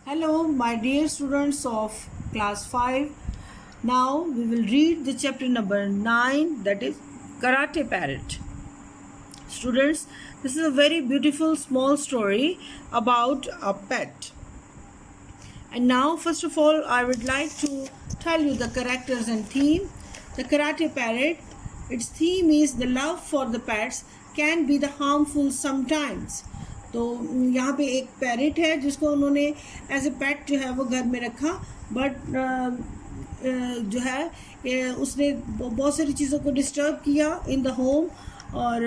Hello, my dear students of class 5. Now we will read the chapter number 9, that is Karate Parrot. Students, this is a very beautiful small story about a pet. And now, first of all, I would like to tell you the characters and theme. The Karate Parrot, its theme is the love for the pets can be the harmful sometimes. तो यहाँ पे एक parrot है जिसको उन्होंने as a पेट जो है वो घर में रखा, बट जो है उसने बहुत सारी चीज़ों को डिस्टर्ब किया इन द होम, और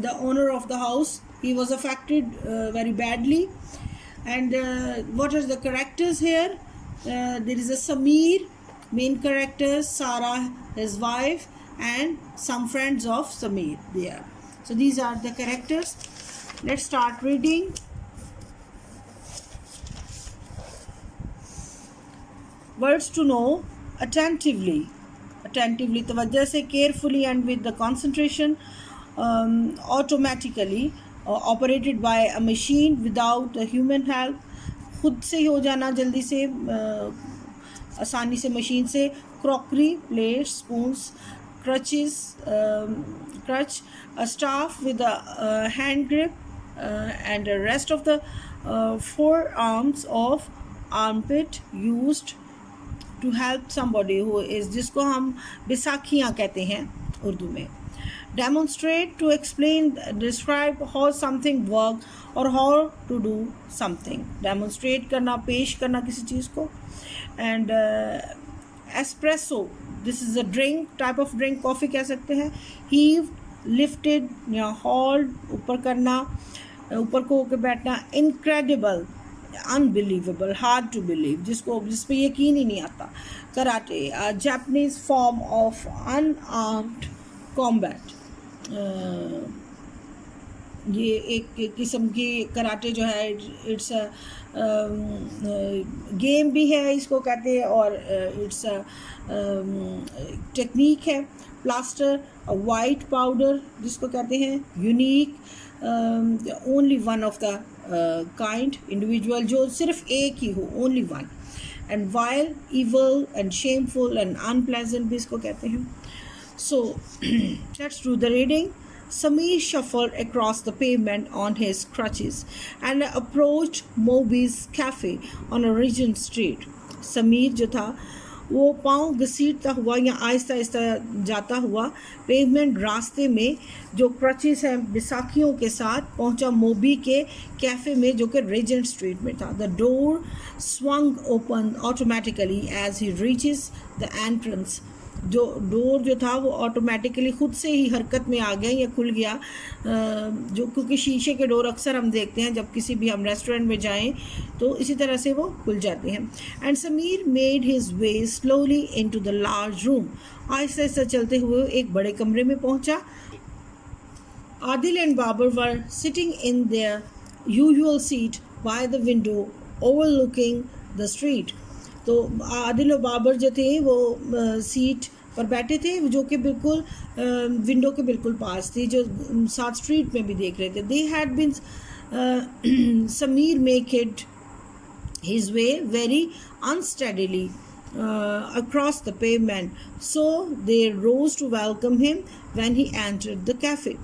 the owner of the house he was affected very badly. And what are the characters here? There is a Sameer, main character, Sarah, his wife, and some friends of Sameer there. So these are the characters. Let's start reading. Words to know: attentively, तवज्जो से, carefully and with the concentration, automatically, operated by a machine without a human help, खुद से ही हो जाना जल्दी से, आसानी से मशीन से. Crockery, plates, spoons, crutch, a staff with a hand grip, and the rest of the forearms of armpit used to help somebody who is, जिसको हम बैसाखियाँ कहते हैं उर्दू में. Demonstrate, to explain, describe how something work or how to do something. Demonstrate करना, पेश करना किसी चीज़ को. And espresso, this is a drink, type of drink, coffee कह सकते हैं. Heave, lifted या hauled, ऊपर करना, ऊपर को होकर बैठना. Incredible, unbelievable, hard to believe, जिस पे यकीन ही नहीं आता. Karate, a Japanese form of unarmed combat. ये एक किस्म की कराटे जो है, इट्स गेम भी है इसको कहते हैं, और इट्स टेक्निक है. प्लास्टर, वाइट पाउडर जिसको कहते हैं. Unique, only one of the kind, individual, जो सिर्फ एक ही हो, only one. And while, evil and shameful and unpleasant भी इसको कहते हैं. So, let's do the reading. Sameer shuffled across the pavement on his crutches and approached Moby's cafe on a Regent Street. Sameer जो था वो पाँव घसीटता हुआ या आहिस्ता आहिस्ता जाता हुआ पेवमेंट रास्ते में जो क्रचेस हैं बैसाखियों के साथ पहुंचा मोबी के कैफ़े में, जो कि रेजेंट स्ट्रीट में था. The door swung open automatically as he reaches the entrance. जो डोर जो था वो ऑटोमेटिकली खुद से ही हरकत में आ गया या खुल गया, जो क्योंकि शीशे के डोर अक्सर हम देखते हैं जब किसी भी हम रेस्टोरेंट में जाएं तो इसी तरह से वो खुल जाते हैं. And Sameer made his way slowly into the large room. आहिस्ता आहिस्ता चलते हुए एक बड़े कमरे में पहुंचा. Adil and Babar were sitting in their usual seat by the window overlooking the street. तो आदिल और बाबर जो थे वो सीट पर बैठे थे जो कि बिल्कुल विंडो के बिल्कुल पास थी, जो साथ स्ट्रीट में भी देख रहे थे. They had been Samir make it his way very unsteadily across the pavement, so they rose to welcome him when he entered the cafe.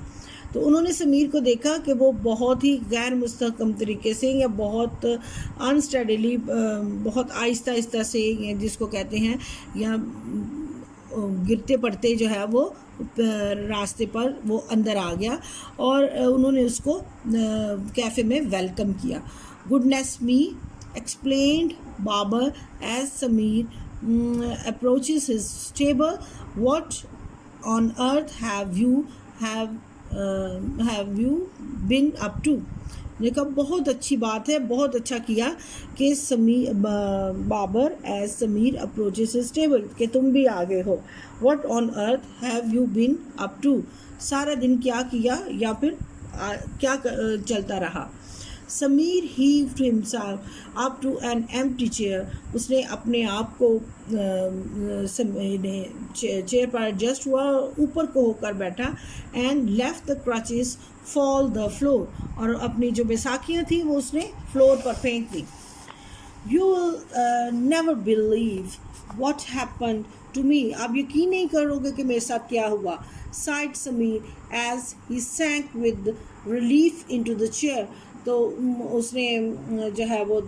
तो उन्होंने समीर को देखा कि वो बहुत ही गैर मुस्तहकम तरीके से या बहुत अनस्टेडीली, बहुत आहिस्ता आहिस्ता से, जिसको कहते हैं, या गिरते पड़ते जो है वो रास्ते पर वो अंदर आ गया और उन्होंने उसको कैफ़े में वेलकम किया. Goodness me, explained Babar as Sameer approaches his table. What on earth have you been up to. देखा, बहुत अच्छी बात है, बहुत अच्छा किया कि Sameer Babar as Sameer approaches his table, कि तुम भी आ गए हो. What on earth have you been up to, सारा दिन क्या किया या फिर क्या चलता रहा. Sameer heaved himself up to an empty chair. उसने अपने आप को चेयर पर एडजस्ट हुआ, ऊपर को होकर बैठा. And left the crutches fall the floor, और अपनी जो बैसाखियाँ थी वो उसने फ्लोर पर फेंक दी. You will never believe what happened to me. आप यकीन नहीं करोगे कि मेरे साथ क्या हुआ. Sighed Sameer as he sank with relief into the chair. तो उसने जो है वो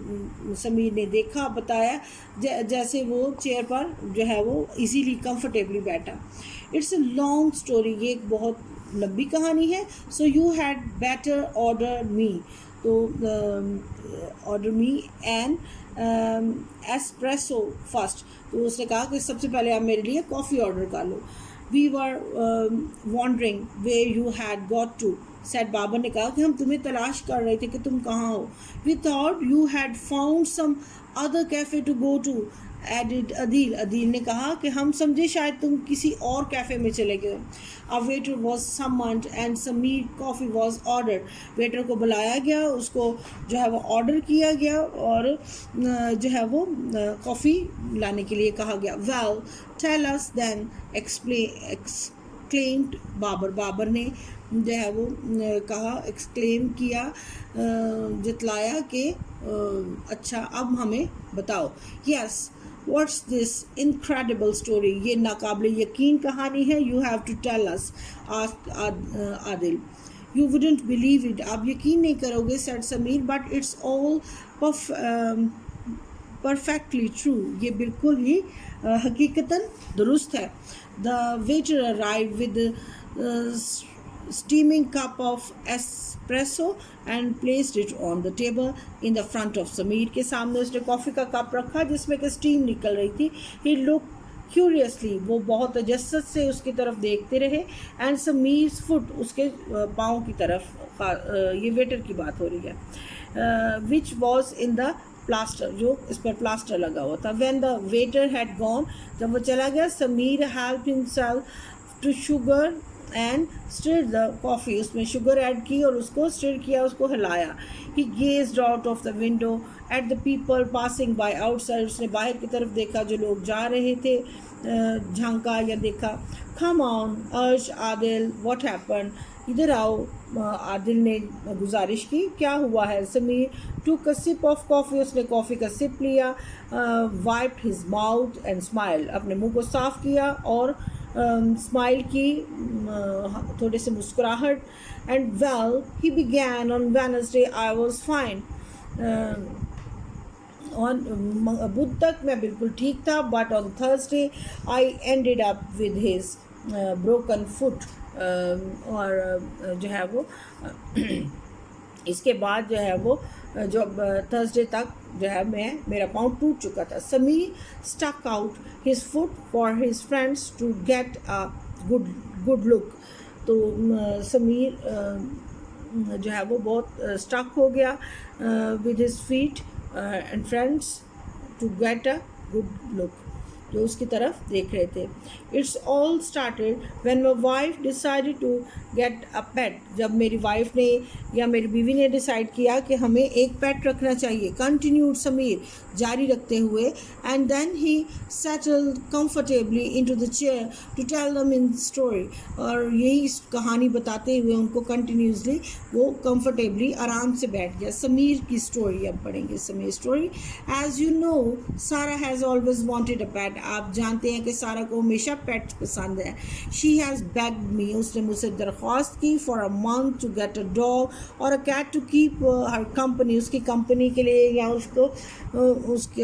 समीर ने देखा, बताया जैसे वो चेयर पर जो है वो इजीली कंफर्टेबली बैठा. इट्स अ लॉन्ग स्टोरी, ये एक बहुत लंबी कहानी है. So you had better order me, तो order me an espresso first. तो उसने कहा कि सबसे पहले आप मेरे लिए कॉफ़ी ऑर्डर कर लो. We were wondering where you had got to, said Babar ने कहा कि हम तुम्हें तलाश कर रहे थे कि तुम कहाँ हो. We thought you had found some other cafe to go to, added Adeel. Adeel ने कहा कि हम समझे शायद तुम किसी और कैफ़े में चले गए. A waiter was summoned and Sameer coffee was order. Waiter को बुलाया गया, उसको जो है वो ऑर्डर किया गया और जो है वो कॉफ़ी लाने के लिए कहा गया. Well tell us then, exclaimed Babar. Babar ने जो है वो कहा, एक्सक्लेम किया, जतलाया कि अच्छा अब हमें बताओ. Yes, what's this incredible story, ये नाकाबिल यकीन कहानी है. You have to tell us, asked Adil. You wouldn't believe it, आप यकीन नहीं करोगे, said Sameer, but it's all perfectly true, ये बिल्कुल ही हकीकतन दुरुस्त है. The waiter arrive with steaming cup of espresso and placed it on the table in the front of Sameer के सामने उसने कॉफ़ी का कप रखा जिसमें कि स्टीम निकल रही थी. He looked curiously, वो बहुत तजस्सुस से उसकी तरफ देखते रहे. एंड समीर्स फुट, उसके पाँव की तरफ, ये वेटर की बात हो रही है, which was in the plaster, जो इस पर प्लास्टर लगा हुआ था. When the waiter had gone, जब वो चला गया, Sameer helped himself to sugar and stir the coffee, उसमें शुगर ऐड की और उसको स्टिर किया, उसको हिलाया. He gazed out of the window at the people passing by outside, उसने बाहर की तरफ देखा जो लोग जा रहे थे, झांका या देखा. कम ऑन अर्ज आदिल, व्हाट हैपन, इधर आओ, आदिल ने गुजारिश की, क्या हुआ है. समीर टूक अ सिप ऑफ कॉफ़ी, उसने कॉफ़ी का सिप लिया. Wiped his mouth and smile, अपने मुंह को साफ़ किया और स्माइल की, थोड़े से मुस्कुराहट. And well he began on Wednesday I was fine, on बुध तक मैं बिल्कुल ठीक था, but on Thursday I ended up with his broken foot, और जो है वो इसके बाद जो है वो जो थर्सडे तक जो है मेरा पाँव टूट चुका था. Sameer stuck out his foot for his friends to get a good look. तो समीर जो है वो बहुत स्टक हो गया with his feet and friends to get a good look, जो उसकी तरफ देख रहे थे. It's all started when my wife decided to get a pet, जब मेरी वाइफ ने या मेरी बीवी ने डिसाइड किया कि हमें एक पेट रखना चाहिए. कंटिन्यूड समीर, जारी रखते हुए. And then he settled comfortably into the chair to tell them in story, और यही कहानी बताते हुए उनको कंटिन्यूसली वो कंफर्टेबली आराम से बैठ गया. समीर की स्टोरी अब पढ़ेंगे. Sameer story. As you know, Sarah has always wanted a pet, आप जानते हैं कि सारा को हमेशा पेट पसंद है. शी हैज़ बेग्ड मी, उसने मुझसे दरख्वास्त की, for a month to get a dog और a cat to keep her company, उसकी कंपनी के लिए या उसको उसके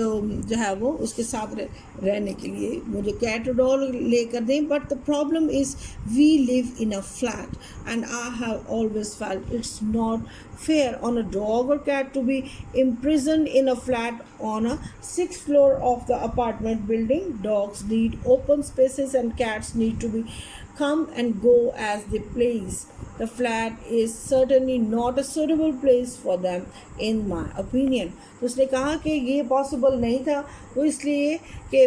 जो है वो उसके साथ रहने के लिए मुझे कैट और डॉग लेकर दें. But the problem is we live in a flat and I have always felt it's not fair on a dog or cat to be imprisoned in a flat on a 6th floor of the apartment building. Dogs need open spaces and cats need to be come and go as they please. The flat is certainly not a suitable place for them in my opinion. तो उसने कहा कि ये possible नहीं था, वो इसलिए कि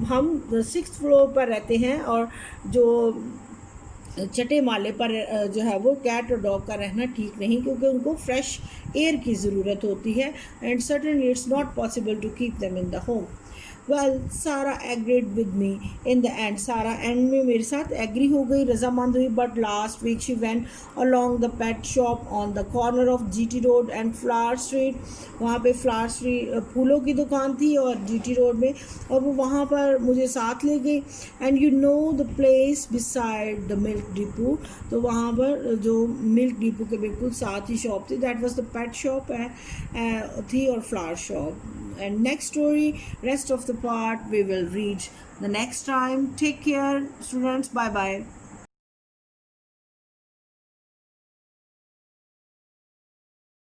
हम 6th फ्लोर पर रहते हैं और जो छठे माले पर जो है वो कैट और डॉग का रहना ठीक नहीं, क्योंकि उनको फ्रेश एयर की ज़रूरत होती है. And certainly it's not possible to keep them in the home. Well Sarah agreed with me in the end, Sarah end में मेरे साथ एग्री हो गई, रजामंद हुई. But last week she went along the pet shop on the corner of GT road and Flower Street. वहाँ पे flower street फूलों की दुकान थी और जीटी रोड में, और वो वहाँ पर मुझे साथ ले गई. And you know the place beside the milk depot, तो वहाँ पर जो मिल्क डिपो के बिल्कुल साथ ही शॉप थी, that was the pet shop थी और flower shop. And next story, rest of the part we will read the next time. Take care students, bye bye.